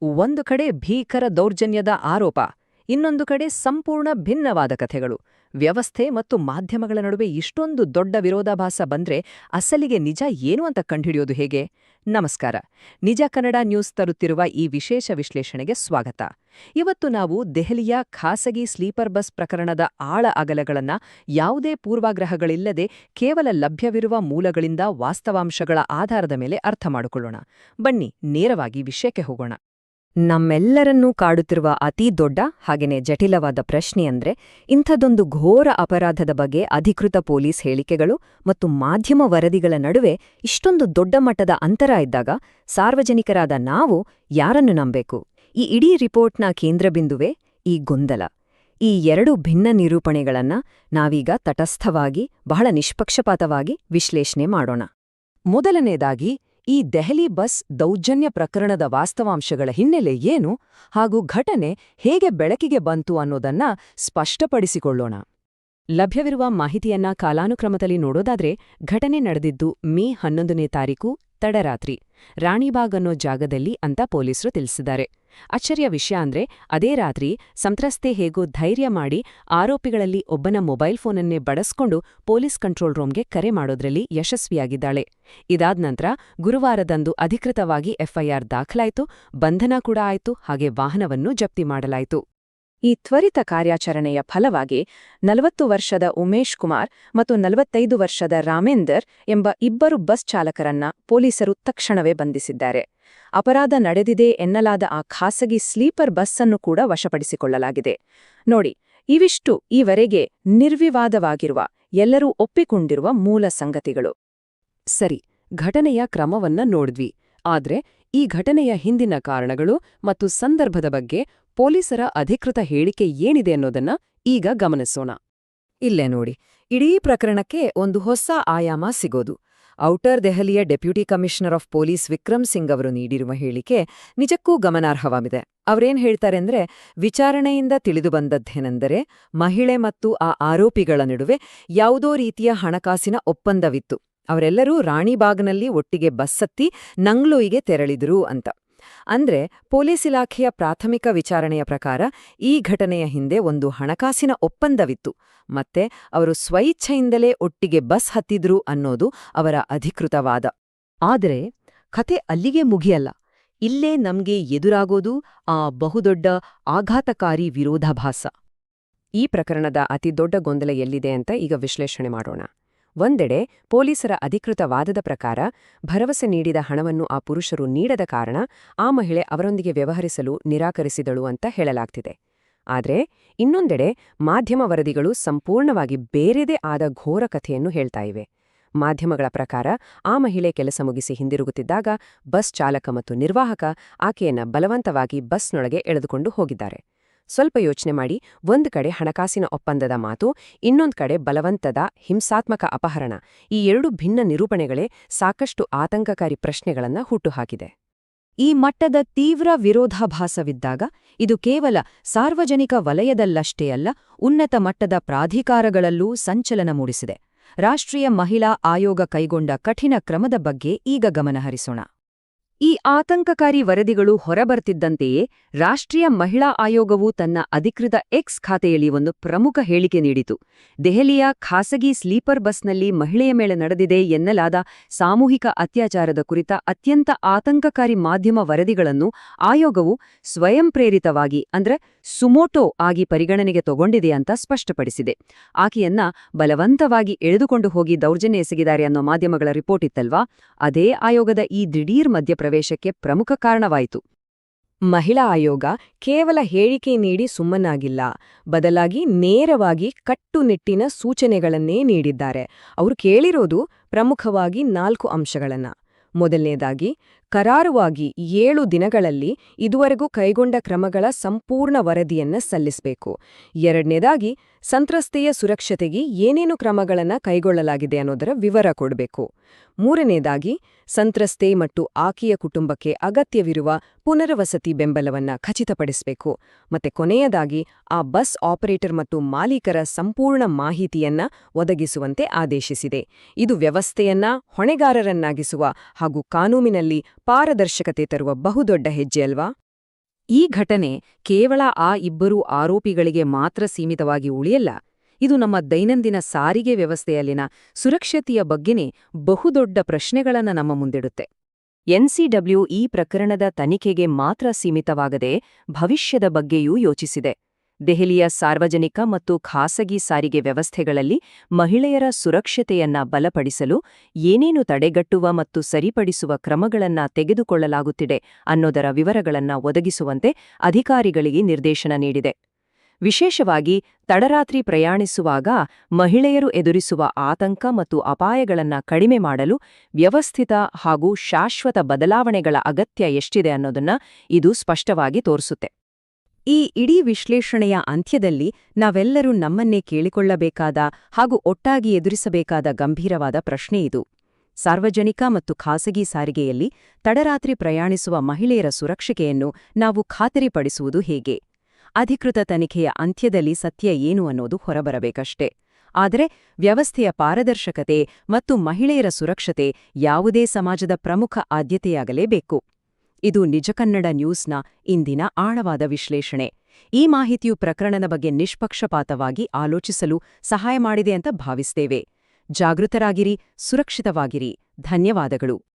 ಒಂದು ಕಡೆ ಭೀಕರ ದೌರ್ಜನ್ಯದ ಆರೋಪ, ಇನ್ನೊಂದು ಕಡೆ ಸಂಪೂರ್ಣ ಭಿನ್ನವಾದ ಕಥೆಗಳು. ವ್ಯವಸ್ಥೆ ಮತ್ತು ಮಾಧ್ಯಮಗಳ ನಡುವೆ ಇಷ್ಟೊಂದು ದೊಡ್ಡ ವಿರೋಧಾಭಾಸ ಬಂದ್ರೆ ಅಸಲಿಗೆ ನಿಜ ಏನು ಅಂತ ಕಂಡುಹಿಡಿಯೋದು ಹೇಗೆ? ನಮಸ್ಕಾರ. ನಿಜ ಕನ್ನಡ ನ್ಯೂಸ್ ತರುತ್ತಿರುವ ಈ ವಿಶೇಷ ವಿಶ್ಲೇಷಣೆಗೆ ಸ್ವಾಗತ. ಇವತ್ತು ನಾವು ದೆಹಲಿಯ ಖಾಸಗಿ ಸ್ಲೀಪರ್ ಬಸ್ ಪ್ರಕರಣದ ಆಳ ಅಗಲಗಳನ್ನ ಯಾವುದೇ ಪೂರ್ವಾಗ್ರಹಗಳಿಲ್ಲದೆ ಕೇವಲ ಲಭ್ಯವಿರುವ ಮೂಲಗಳಿಂದ ವಾಸ್ತವಾಂಶಗಳ ಆಧಾರದ ಮೇಲೆ ಅರ್ಥ ಮಾಡಿಕೊಳ್ಳೋಣ. ಬನ್ನಿ ನೇರವಾಗಿ ವಿಷಯಕ್ಕೆ ಹೋಗೋಣ. ನಮ್ಮೆಲ್ಲರನ್ನೂ ಕಾಡುತ್ತಿರುವ ಅತೀ ದೊಡ್ಡ ಹಾಗೆಯೇ ಜಟಿಲವಾದ ಪ್ರಶ್ನೆಯಂದ್ರೆ, ಇಂಥದೊಂದು ಘೋರ ಅಪರಾಧದ ಬಗ್ಗೆ ಅಧಿಕೃತ ಪೊಲೀಸ್ ಹೇಳಿಕೆಗಳು ಮತ್ತು ಮಾಧ್ಯಮ ವರದಿಗಳ ನಡುವೆ ಇಷ್ಟೊಂದು ದೊಡ್ಡ ಮಟ್ಟದ ಅಂತರ ಇದ್ದಾಗ ಸಾರ್ವಜನಿಕರಾದ ನಾವು ಯಾರನ್ನು ನಂಬೇಕು? ಈ ಇಡೀ ರಿಪೋರ್ಟ್ನ ಕೇಂದ್ರಬಿಂದುವೇ ಈ ಗೊಂದಲ. ಈ ಎರಡು ಭಿನ್ನ ನಿರೂಪಣೆಗಳನ್ನ ನಾವೀಗ ತಟಸ್ಥವಾಗಿ, ಬಹಳ ನಿಷ್ಪಕ್ಷಪಾತವಾಗಿ ವಿಶ್ಲೇಷಣೆ ಮಾಡೋಣ. ಮೊದಲನೇದಾಗಿ, ಈ ದೆಹಲಿ ಬಸ್ ದೌರ್ಜನ್ಯ ಪ್ರಕರಣದ ವಾಸ್ತವಾಂಶಗಳ ಹಿನ್ನೆಲೆ ಏನು ಹಾಗೂ ಘಟನೆ ಹೇಗೆ ಬೆಳಕಿಗೆ ಬಂತು ಅನ್ನೋದನ್ನ ಸ್ಪಷ್ಟಪಡಿಸಿಕೊಳ್ಳೋಣ. ಲಭ್ಯವಿರುವ ಮಾಹಿತಿಯನ್ನ ಕಾಲಾನುಕ್ರಮದಲ್ಲಿ ನೋಡೋದಾದ್ರೆ, ಘಟನೆ ನಡೆದಿದ್ದು ಮೇ 11ನೇ ತಾರೀಕು ತಡರಾತ್ರಿ ರಾಣಿಬಾಗ್ ಅನ್ನೋ ಜಾಗದಲ್ಲಿ ಅಂತ ಪೊಲೀಸರು ತಿಳಿಸಿದ್ದಾರೆ. ಆಶ್ಚರ್ಯ ವಿಷಯ ಅಂದ್ರೆ, ಅದೇ ರಾತ್ರಿ ಸಂತ್ರಸ್ತೆ ಹೇಗೋ ಧೈರ್ಯ ಮಾಡಿ ಆರೋಪಿಗಳಲ್ಲಿ ಒಬ್ಬನ ಮೊಬೈಲ್ ಫೋನನ್ನೇ ಬಳಸ್ಕೊಂಡು ಪೊಲೀಸ್ ಕಂಟ್ರೋಲ್ ರೂಮ್ಗೆ ಕರೆ ಮಾಡೋದ್ರಲ್ಲಿ ಯಶಸ್ವಿಯಾಗಿದ್ದಾಳೆ. ಇದಾದ ನಂತರ ಗುರುವಾರದಂದು ಅಧಿಕೃತವಾಗಿ ಎಫ್ಐಆರ್ ದಾಖಲಾಯಿತು, ಬಂಧನ ಕೂಡ ಆಯಿತು, ಹಾಗೆ ವಾಹನವನ್ನು ಜಪ್ತಿ ಮಾಡಲಾಯಿತು. ಈ ತ್ವರಿತ ಕಾರ್ಯಾಚರಣೆಯ ಫಲವಾಗಿ 40 ವರ್ಷದ ಉಮೇಶ್ ಕುಮಾರ್ ಮತ್ತು 45 ವರ್ಷದ ರಾಮೇಂದರ್ ಎಂಬ ಇಬ್ಬರು ಬಸ್ ಚಾಲಕರನ್ನ ಪೊಲೀಸರು ತಕ್ಷಣವೇ ಬಂಧಿಸಿದ್ದಾರೆ. ಅಪರಾಧ ನಡೆದಿದೆ ಎನ್ನಲಾದ ಆ ಖಾಸಗಿ ಸ್ಲೀಪರ್ ಬಸ್ ಅನ್ನು ಕೂಡ ವಶಪಡಿಸಿಕೊಳ್ಳಲಾಗಿದೆ. ನೋಡಿ, ಇವಿಷ್ಟು ಈವರೆಗೆ ನಿರ್ವಿವಾದವಾಗಿರುವ, ಎಲ್ಲರೂ ಒಪ್ಪಿಕೊಂಡಿರುವ ಮೂಲ ಸಂಗತಿಗಳು. ಸರಿ, ಘಟನೆಯ ಕ್ರಮವನ್ನ ನೋಡಿದ್ವಿ. ಆದ್ರೆ ಈ ಘಟನೆಯ ಹಿಂದಿನ ಕಾರಣಗಳು ಮತ್ತು ಸಂದರ್ಭದ ಬಗ್ಗೆ ಪೊಲೀಸರ ಅಧಿಕೃತ ಹೇಳಿಕೆ ಏನಿದೆ ಅನ್ನೋದನ್ನ ಈಗ ಗಮನಿಸೋಣ. ಇಲ್ಲೇ ನೋಡಿ, ಇಡೀ ಪ್ರಕರಣಕ್ಕೆ ಒಂದು ಹೊಸ ಆಯಾಮ ಸಿಗೋದು. ಔಟರ್ ದೆಹಲಿಯ deputy commissioner of police Vikram Singh ಅವರು ನೀಡಿರುವ ಹೇಳಿಕೆ ನಿಜಕ್ಕೂ ಗಮನಾರ್ಹವಾಗಿದೆ. ಅವರೇನ್ ಹೇಳ್ತಾರೆಂದ್ರೆ, ವಿಚಾರಣೆಯಿಂದ ತಿಳಿದುಬಂದದ್ದೇನೆಂದರೆ, ಮಹಿಳೆ ಮತ್ತು ಆ ಆರೋಪಿಗಳ ನಡುವೆ ಯಾವುದೋ ರೀತಿಯ ಹಣಕಾಸಿನ ಒಪ್ಪಂದವಿತ್ತು. ಅವರೆಲ್ಲರೂ ರಾಣಿಬಾಗ್ನಲ್ಲಿ ಒಟ್ಟಿಗೆ ಬಸ್ ಹತ್ತಿ ನಂಗ್ಲೂಯಿಗೆ ತೆರಳಿದ್ರು ಅಂತ. ಅಂದ್ರೆ ಪೊಲೀಸ್ ಇಲಾಖೆಯ ಪ್ರಾಥಮಿಕ ವಿಚಾರಣೆಯ ಪ್ರಕಾರ ಈ ಘಟನೆಯ ಹಿಂದೆ ಒಂದು ಹಣಕಾಸಿನ ಒಪ್ಪಂದವಿತ್ತು, ಮತ್ತೆ ಅವರು ಸ್ವಇಚ್ಛೆಯಿಂದಲೇ ಒಟ್ಟಿಗೆ ಬಸ್ ಹತ್ತಿದ್ರು ಅನ್ನೋದು ಅವರ ಅಧಿಕೃತ ವಾದ. ಆದರೆ ಕಥೆ ಅಲ್ಲಿಗೆ ಮುಗಿಯಲ್ಲ. ಇಲ್ಲೇ ನಮ್ಗೆ ಎದುರಾಗೋದು ಆ ಬಹುದೊಡ್ಡ ಆಘಾತಕಾರಿ ವಿರೋಧಾಭಾಸ. ಈ ಪ್ರಕರಣದ ಅತಿದೊಡ್ಡ ಗೊಂದಲ ಎಲ್ಲಿದೆ ಅಂತ ಈಗ ವಿಶ್ಲೇಷಣೆ ಮಾಡೋಣ. ಒಂದೆಡೆ ಪೊಲೀಸರ ಅಧಿಕೃತ ವಾದದ ಪ್ರಕಾರ ಭರವಸೆ ನೀಡಿದ ಹಣವನ್ನು ಆ ಪುರುಷರು ನೀಡದ ಕಾರಣ ಆ ಮಹಿಳೆ ಅವರೊಂದಿಗೆ ವ್ಯವಹರಿಸಲು ನಿರಾಕರಿಸಿದಳು ಅಂತ ಹೇಳಲಾಗ್ತಿದೆ. ಆದರೆ ಇನ್ನೊಂದೆಡೆ ಮಾಧ್ಯಮ ವರದಿಗಳು ಸಂಪೂರ್ಣವಾಗಿ ಬೇರೆದೇ ಆದ ಘೋರ ಕಥೆಯನ್ನು ಹೇಳ್ತಾ ಇವೆ. ಮಾಧ್ಯಮಗಳ ಪ್ರಕಾರ ಆ ಮಹಿಳೆ ಕೆಲಸ ಮುಗಿಸಿ ಹಿಂದಿರುಗುತ್ತಿದ್ದಾಗ ಬಸ್ ಚಾಲಕ ಮತ್ತು ನಿರ್ವಾಹಕ ಆಕೆಯನ್ನ ಬಲವಂತವಾಗಿ ಬಸ್ನೊಳಗೆ ಎಳೆದುಕೊಂಡು ಹೋಗಿದ್ದಾರೆ. ಸ್ವಲ್ಪ ಯೋಚನೆ ಮಾಡಿ, ಒಂದು ಕಡೆ ಹಣಕಾಸಿನ ಒಪ್ಪಂದದ ಮಾತು, ಇನ್ನೊಂದು ಕಡೆ ಬಲವಂತದ ಹಿಂಸಾತ್ಮಕ ಅಪಹರಣ. ಈ ಎರಡು ಭಿನ್ನ ನಿರೂಪಣೆಗಳೇ ಸಾಕಷ್ಟು ಆತಂಕಕಾರಿ ಪ್ರಶ್ನೆಗಳನ್ನ ಹುಟ್ಟುಹಾಕಿದೆ. ಈ ಮಟ್ಟದ ತೀವ್ರ ವಿರೋಧಾಭಾಸವಿದ್ದಾಗ ಇದು ಕೇವಲ ಸಾರ್ವಜನಿಕ ವಲಯದಲ್ಲಷ್ಟೇ ಅಲ್ಲ, ಉನ್ನತ ಮಟ್ಟದ ಪ್ರಾಧಿಕಾರಗಳಲ್ಲೂ ಸಂಚಲನ ಮೂಡಿಸಿದೆ. ರಾಷ್ಟ್ರೀಯ ಮಹಿಳಾ ಆಯೋಗ ಕೈಗೊಂಡ ಕಠಿಣ ಕ್ರಮದ ಬಗ್ಗೆ ಈಗ ಗಮನಹರಿಸೋಣ. ಈ ಆತಂಕಕಾರಿ ವರದಿಗಳು ಹೊರಬರ್ತಿದ್ದಂತೆಯೇ ರಾಷ್ಟ್ರೀಯ ಮಹಿಳಾ ಆಯೋಗವು ತನ್ನ ಅಧಿಕೃತ ಎಕ್ಸ್ ಖಾತೆಯಲ್ಲಿ ಒಂದು ಪ್ರಮುಖ ಹೇಳಿಕೆ ನೀಡಿತು. ದೆಹಲಿಯ ಖಾಸಗಿ ಸ್ಲೀಪರ್ ಬಸ್ನಲ್ಲಿ ಮಹಿಳೆಯ ಮೇಲೆ ನಡೆದಿದೆ ಎನ್ನಲಾದ ಸಾಮೂಹಿಕ ಅತ್ಯಾಚಾರದ ಕುರಿತ ಅತ್ಯಂತ ಆತಂಕಕಾರಿ ಮಾಧ್ಯಮ ವರದಿಗಳನ್ನು ಆಯೋಗವು ಸ್ವಯಂ ಪ್ರೇರಿತವಾಗಿ ಅಂದ್ರೆ ಸುಮೋಟೋ ಆಗಿ ಪರಿಗಣನೆಗೆ ತಗೊಂಡಿದೆ ಅಂತ ಸ್ಪಷ್ಟಪಡಿಸಿದೆ. ಆಕೆಯನ್ನ ಬಲವಂತವಾಗಿ ಎಳೆದುಕೊಂಡು ಹೋಗಿ ದೌರ್ಜನ್ಯ ಎಸಗಿದ್ದಾರೆ ಅನ್ನೋ ಮಾಧ್ಯಮಗಳ ರಿಪೋರ್ಟ್ ಇತ್ತಲ್ವಾ, ಅದೇ ಆಯೋಗದ ಈ ದಿಢೀರ್ ಮಧ್ಯಪ್ರವೇಶಕ್ಕೆ ಪ್ರಮುಖ ಕಾರಣವಾಯಿತು. ಮಹಿಳಾ ಆಯೋಗ ಕೇವಲ ಹೇಳಿಕೆ ನೀಡಿ ಸುಮ್ಮನಾಗಿಲ್ಲ, ಬದಲಾಗಿ ನೇರವಾಗಿ ಕಟ್ಟುನಿಟ್ಟಿನ ಸೂಚನೆಗಳನ್ನೇ ನೀಡಿದ್ದಾರೆ. ಅವರು ಕೇಳಿರೋದು ಪ್ರಮುಖವಾಗಿ 4 ಅಂಶಗಳನ್ನ. ಮೊದಲನೇದಾಗಿ, ಕರಾರುವಾಗಿ 7 ದಿನಗಳಲ್ಲಿ ಇದುವರೆಗೂ ಕೈಗೊಂಡ ಕ್ರಮಗಳ ಸಂಪೂರ್ಣ ವರದಿಯನ್ನ ಸಲ್ಲಿಸಬೇಕು. ಎರಡನೇದಾಗಿ, ಸಂತ್ರಸ್ತೆಯ ಸುರಕ್ಷತೆಗೆ ಏನೇನು ಕ್ರಮಗಳನ್ನ ಕೈಗೊಳ್ಳಲಾಗಿದೆ ಅನ್ನೋದರ ವಿವರ ಕೊಡಬೇಕು. ಮೂರನೇದಾಗಿ, ಸಂತ್ರಸ್ತೆ ಮತ್ತು ಆಕೆಯ ಕುಟುಂಬಕ್ಕೆ ಅಗತ್ಯವಿರುವ ಪುನರ್ವಸತಿ ಬೆಂಬಲವನ್ನ ಖಚಿತಪಡಿಸಬೇಕು. ಮತ್ತೆ ಕೊನೆಯದಾಗಿ, ಆ ಬಸ್ ಆಪರೇಟರ್ ಮತ್ತು ಮಾಲೀಕರ ಸಂಪೂರ್ಣ ಮಾಹಿತಿಯನ್ನ ಒದಗಿಸುವಂತೆ ಆದೇಶಿಸಿದೆ. ಇದು ವ್ಯವಸ್ಥೆಯನ್ನ ಹೊಣೆಗಾರರನ್ನಾಗಿಸುವ ಹಾಗೂ ಕಾನೂನಿನಲ್ಲಿ ಪಾರದರ್ಶಕತೆ ತರುವ ಬಹುದೊಡ್ಡ ಹೆಜ್ಜೆ ಅಲ್ವಾ? ಈ ಘಟನೆ ಕೇವಲ ಆ ಇಬ್ಬರು ಆರೋಪಿಗಳಿಗೆ ಮಾತ್ರ ಸೀಮಿತವಾಗಿ ಉಳಿಯಲ್ಲ. ಇದು ನಮ್ಮ ದೈನಂದಿನ ಸಾರಿಗೆ ವ್ಯವಸ್ಥೆಯಲ್ಲಿನ ಸುರಕ್ಷತೆಯ ಬಗ್ಗೆನೇ ಬಹುದೊಡ್ಡ ಪ್ರಶ್ನೆಗಳನ್ನು ನಮ್ಮ ಮುಂದಿಡುತ್ತೆ. ಎನ್ಸಿಡಬ್ಲ್ಯೂ ಈ ಪ್ರಕರಣದ ತನಿಖೆಗೆ ಮಾತ್ರ ಸೀಮಿತವಾಗದೆ ಭವಿಷ್ಯದ ಬಗ್ಗೆಯೂ ಯೋಚಿಸಿದೆ. ದೆಹಲಿಯ ಸಾರ್ವಜನಿಕ ಮತ್ತು ಖಾಸಗಿ ಸಾರಿಗೆ ವ್ಯವಸ್ಥೆಗಳಲ್ಲಿ ಮಹಿಳೆಯರ ಸುರಕ್ಷತೆಯನ್ನ ಬಲಪಡಿಸಲು ಏನೇನು ತಡೆಗಟ್ಟುವ ಮತ್ತು ಸರಿಪಡಿಸುವ ಕ್ರಮಗಳನ್ನ ತೆಗೆದುಕೊಳ್ಳಲಾಗುತ್ತಿದೆ ಅನ್ನೋದರ ವಿವರಗಳನ್ನ ಒದಗಿಸುವಂತೆ ಅಧಿಕಾರಿಗಳಿಗೆ ನಿರ್ದೇಶನ ನೀಡಿದೆ. ವಿಶೇಷವಾಗಿ ತಡರಾತ್ರಿ ಪ್ರಯಾಣಿಸುವಾಗ ಮಹಿಳೆಯರು ಎದುರಿಸುವ ಆತಂಕ ಮತ್ತು ಅಪಾಯಗಳನ್ನ ಕಡಿಮೆ ಮಾಡಲು ವ್ಯವಸ್ಥಿತ ಹಾಗೂ ಶಾಶ್ವತ ಬದಲಾವಣೆಗಳ ಅಗತ್ಯ ಎಷ್ಟಿದೆ ಅನ್ನೋದನ್ನ ಇದು ಸ್ಪಷ್ಟವಾಗಿ ತೋರಿಸುತ್ತೆ. ಈ ಇಡೀ ವಿಶ್ಲೇಷಣೆಯ ಅಂತ್ಯದಲ್ಲಿ ನಾವೆಲ್ಲರೂ ನಮ್ಮನ್ನೇ ಕೇಳಿಕೊಳ್ಳಬೇಕಾದ ಹಾಗೂ ಒಟ್ಟಾಗಿ ಎದುರಿಸಬೇಕಾದ ಗಂಭೀರವಾದ ಪ್ರಶ್ನೆ ಇದು. ಸಾರ್ವಜನಿಕ ಮತ್ತು ಖಾಸಗಿ ಸಾರಿಗೆಯಲ್ಲಿ ತಡರಾತ್ರಿ ಪ್ರಯಾಣಿಸುವ ಮಹಿಳೆಯರ ಸುರಕ್ಷತೆಯನ್ನು ನಾವು ಖಾತರಿಪಡಿಸುವುದು ಹೇಗೆ? ಅಧಿಕೃತ ತನಿಖೆಯ ಅಂತ್ಯದಲ್ಲಿ ಸತ್ಯ ಏನು ಅನ್ನೋದು ಹೊರಬರಬೇಕಷ್ಟೇ. ಆದರೆ ವ್ಯವಸ್ಥೆಯ ಪಾರದರ್ಶಕತೆ ಮತ್ತು ಮಹಿಳೆಯರ ಸುರಕ್ಷತೆ ಯಾವುದೇ ಸಮಾಜದ ಪ್ರಮುಖ ಆದ್ಯತೆಯಾಗಲೇಬೇಕು. ಇದು ನಿಜ ಕನ್ನಡ ನ್ಯೂಸ್ನ ಇಂದಿನ ಆಳವಾದ ವಿಶ್ಲೇಷಣೆ. ಈ ಮಾಹಿತಿಯು ಪ್ರಕರಣದ ಬಗ್ಗೆ ನಿಷ್ಪಕ್ಷಪಾತವಾಗಿ ಆಲೋಚಿಸಲು ಸಹಾಯ ಮಾಡಿದೆ ಅಂತ ಭಾವಿಸ್ತೇವೆ. ಜಾಗೃತರಾಗಿರಿ, ಸುರಕ್ಷಿತವಾಗಿರಿ. ಧನ್ಯವಾದಗಳು.